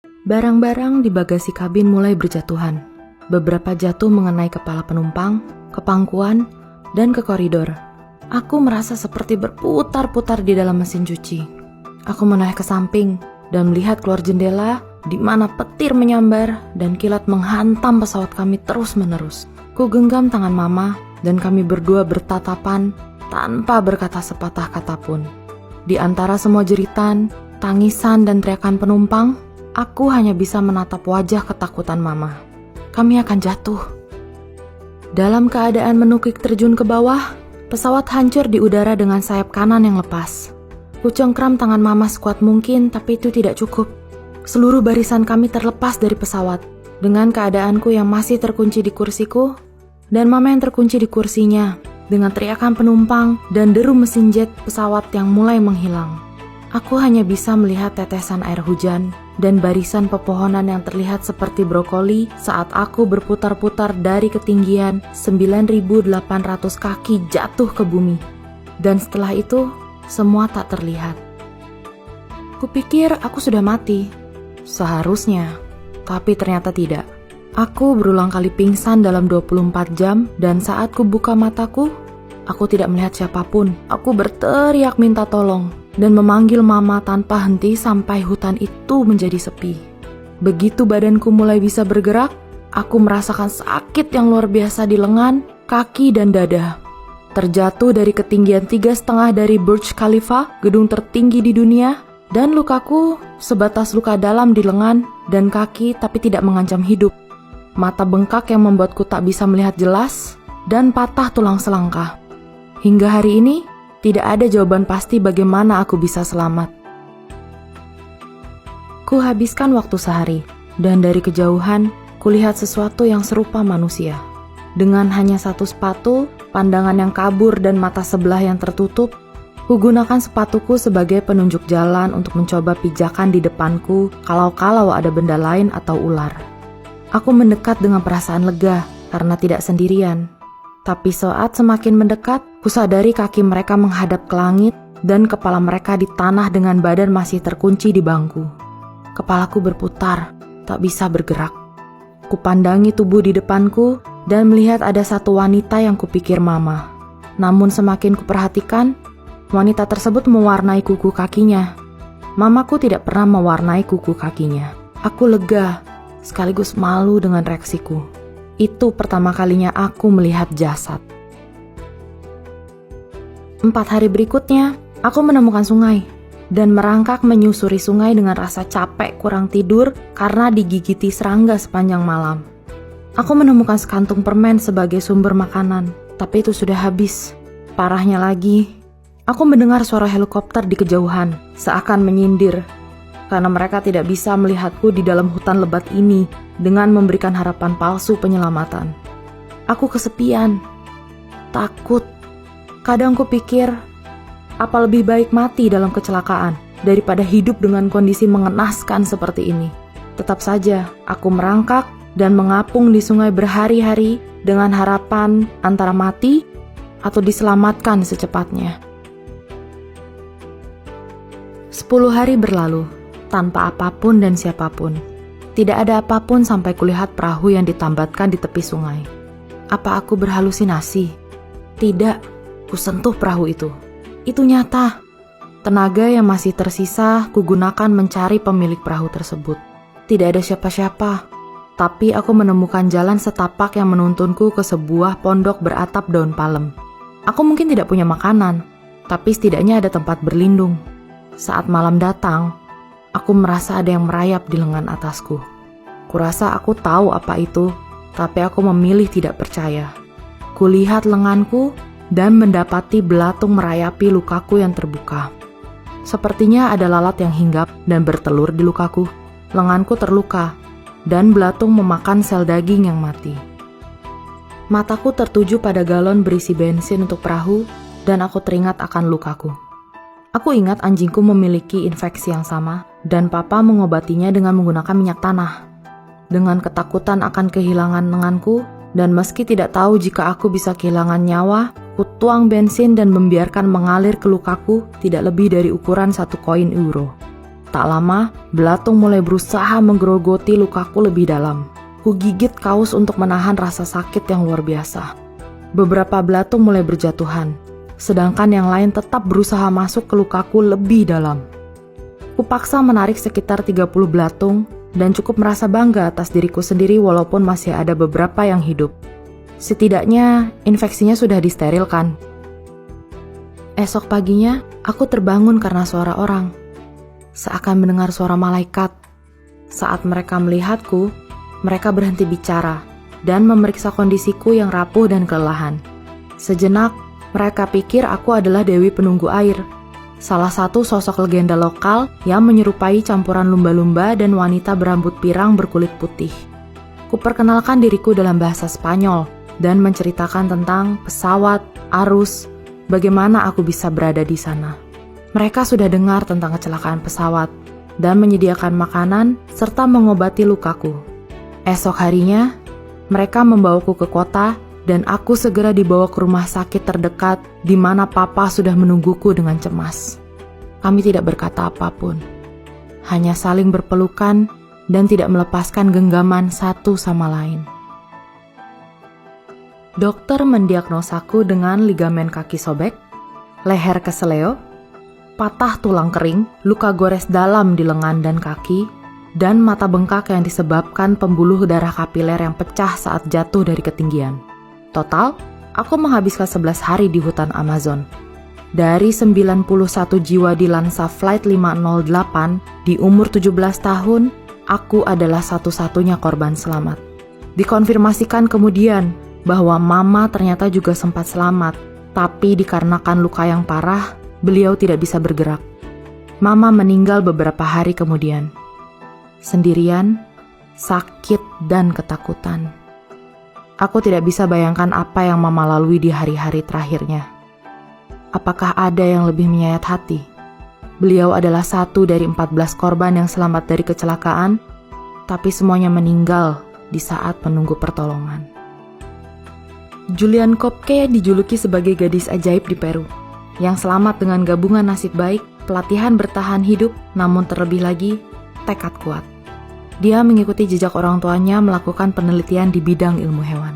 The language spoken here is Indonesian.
Barang-barang di bagasi kabin mulai berjatuhan. Beberapa jatuh mengenai kepala penumpang, ke pangkuan, dan ke koridor. Aku merasa seperti berputar-putar di dalam mesin cuci. Aku menoleh ke samping dan melihat keluar jendela di mana petir menyambar dan kilat menghantam pesawat kami terus-menerus. Ku genggam tangan Mama dan kami berdua bertatapan tanpa berkata sepatah kata pun. Di antara semua jeritan, tangisan, dan teriakan penumpang, aku hanya bisa menatap wajah ketakutan Mama. Kami akan jatuh. Dalam keadaan menukik terjun ke bawah, pesawat hancur di udara dengan sayap kanan yang lepas. Ku cengkram tangan Mama sekuat mungkin, tapi itu tidak cukup. Seluruh barisan kami terlepas dari pesawat. Dengan keadaanku yang masih terkunci di kursiku, dan Mama yang terkunci di kursinya, dengan teriakan penumpang dan deru mesin jet pesawat yang mulai menghilang. Aku hanya bisa melihat tetesan air hujan dan barisan pepohonan yang terlihat seperti brokoli saat aku berputar-putar dari ketinggian 9.800 kaki jatuh ke bumi. Dan setelah itu, semua tak terlihat. Kupikir aku sudah mati. Seharusnya, tapi ternyata tidak. Aku berulang kali pingsan dalam 24 jam dan saat ku buka mataku, aku tidak melihat siapapun. Aku berteriak minta tolong dan memanggil Mama tanpa henti sampai hutan itu menjadi sepi. Begitu badanku mulai bisa bergerak, aku merasakan sakit yang luar biasa di lengan, kaki, dan dada. Terjatuh dari ketinggian 3,5 dari Burj Khalifa, gedung tertinggi di dunia, dan lukaku sebatas luka dalam di lengan dan kaki tapi tidak mengancam hidup. Mata bengkak yang membuatku tak bisa melihat jelas, dan patah tulang selangkah. Hingga hari ini, tidak ada jawaban pasti bagaimana aku bisa selamat. Ku habiskan waktu sehari, dan dari kejauhan, kulihat sesuatu yang serupa manusia. Dengan hanya satu sepatu, pandangan yang kabur dan mata sebelah yang tertutup, ku gunakan sepatuku sebagai penunjuk jalan untuk mencoba pijakan di depanku kalau ada benda lain atau ular. Aku mendekat dengan perasaan lega karena tidak sendirian. Tapi saat semakin mendekat, kusadari kaki mereka menghadap ke langit dan kepala mereka di tanah dengan badan masih terkunci di bangku. Kepalaku berputar, tak bisa bergerak. Kupandangi tubuh di depanku dan melihat ada satu wanita yang kupikir Mama. Namun semakin kuperhatikan, wanita tersebut mewarnai kuku kakinya. Mamaku tidak pernah mewarnai kuku kakinya. Aku lega, sekaligus malu dengan reaksiku. Itu pertama kalinya aku melihat jasad. 4 hari berikutnya, aku menemukan sungai dan merangkak menyusuri sungai dengan rasa capek kurang tidur karena digigiti serangga sepanjang malam. Aku menemukan sekantung permen sebagai sumber makanan, tapi itu sudah habis. Parahnya lagi, aku mendengar suara helikopter di kejauhan, seakan menyindir, karena mereka tidak bisa melihatku di dalam hutan lebat ini dengan memberikan harapan palsu penyelamatan. Aku kesepian, takut. Kadang kupikir, apa lebih baik mati dalam kecelakaan daripada hidup dengan kondisi mengenaskan seperti ini. Tetap saja, aku merangkak dan mengapung di sungai berhari-hari dengan harapan antara mati atau diselamatkan secepatnya. 10 hari berlalu tanpa apapun dan siapapun. Tidak ada apapun sampai kulihat perahu yang ditambatkan di tepi sungai. Apa aku berhalusinasi? Tidak, kusentuh perahu itu. Itu nyata. Tenaga yang masih tersisa kugunakan mencari pemilik perahu tersebut. Tidak ada siapa-siapa, tapi aku menemukan jalan setapak yang menuntunku ke sebuah pondok beratap daun palem. Aku mungkin tidak punya makanan, tapi setidaknya ada tempat berlindung. Saat malam datang, aku merasa ada yang merayap di lengan atasku. Kurasa aku tahu apa itu, tapi aku memilih tidak percaya. Kulihat lenganku dan mendapati belatung merayapi lukaku yang terbuka. Sepertinya ada lalat yang hinggap dan bertelur di lukaku. Lenganku terluka, dan belatung memakan sel daging yang mati. Mataku tertuju pada galon berisi bensin untuk perahu, dan aku teringat akan lukaku. Aku ingat anjingku memiliki infeksi yang sama, dan papa mengobatinya dengan menggunakan minyak tanah. Dengan ketakutan akan kehilangan lenganku, dan meski tidak tahu jika aku bisa kehilangan nyawa, ku tuang bensin dan membiarkan mengalir ke lukaku tidak lebih dari ukuran 1 koin euro. Tak lama, belatung mulai berusaha menggerogoti lukaku lebih dalam. Kugigit kaus untuk menahan rasa sakit yang luar biasa. Beberapa belatung mulai berjatuhan, sedangkan yang lain tetap berusaha masuk ke lukaku lebih dalam. Kupaksa menarik sekitar 30 belatung dan cukup merasa bangga atas diriku sendiri walaupun masih ada beberapa yang hidup. Setidaknya, infeksinya sudah disterilkan. Esok paginya, aku terbangun karena suara orang. Seakan mendengar suara malaikat. Saat mereka melihatku, mereka berhenti bicara dan memeriksa kondisiku yang rapuh dan kelelahan. Sejenak, mereka pikir aku adalah Dewi Penunggu Air, salah satu sosok legenda lokal yang menyerupai campuran lumba-lumba dan wanita berambut pirang berkulit putih. Kuperkenalkan diriku dalam bahasa Spanyol dan menceritakan tentang pesawat, arus, bagaimana aku bisa berada di sana. Mereka sudah dengar tentang kecelakaan pesawat dan menyediakan makanan serta mengobati lukaku. Esok harinya, mereka membawaku ke kota dan aku segera dibawa ke rumah sakit terdekat di mana papa sudah menungguku dengan cemas. Kami tidak berkata apapun, hanya saling berpelukan dan tidak melepaskan genggaman satu sama lain. Dokter mendiagnosaku dengan ligamen kaki sobek, leher keseleo, patah tulang kering, luka gores dalam di lengan dan kaki, dan mata bengkak yang disebabkan pembuluh darah kapiler yang pecah saat jatuh dari ketinggian. Total, aku menghabiskan 11 hari di hutan Amazon. Dari 91 jiwa di Lansa Flight 508 di umur 17 tahun, aku adalah satu-satunya korban selamat. Dikonfirmasikan kemudian bahwa mama ternyata juga sempat selamat, tapi dikarenakan luka yang parah, beliau tidak bisa bergerak. Mama meninggal beberapa hari kemudian. Sendirian, sakit, dan ketakutan. Aku tidak bisa bayangkan apa yang mama lalui di hari-hari terakhirnya. Apakah ada yang lebih menyayat hati? Beliau adalah satu dari 14 korban yang selamat dari kecelakaan, tapi semuanya meninggal di saat menunggu pertolongan. Julian Kopke dijuluki sebagai gadis ajaib di Peru, yang selamat dengan gabungan nasib baik, pelatihan bertahan hidup, namun terlebih lagi, tekad kuat. Dia mengikuti jejak orang tuanya melakukan penelitian di bidang ilmu hewan.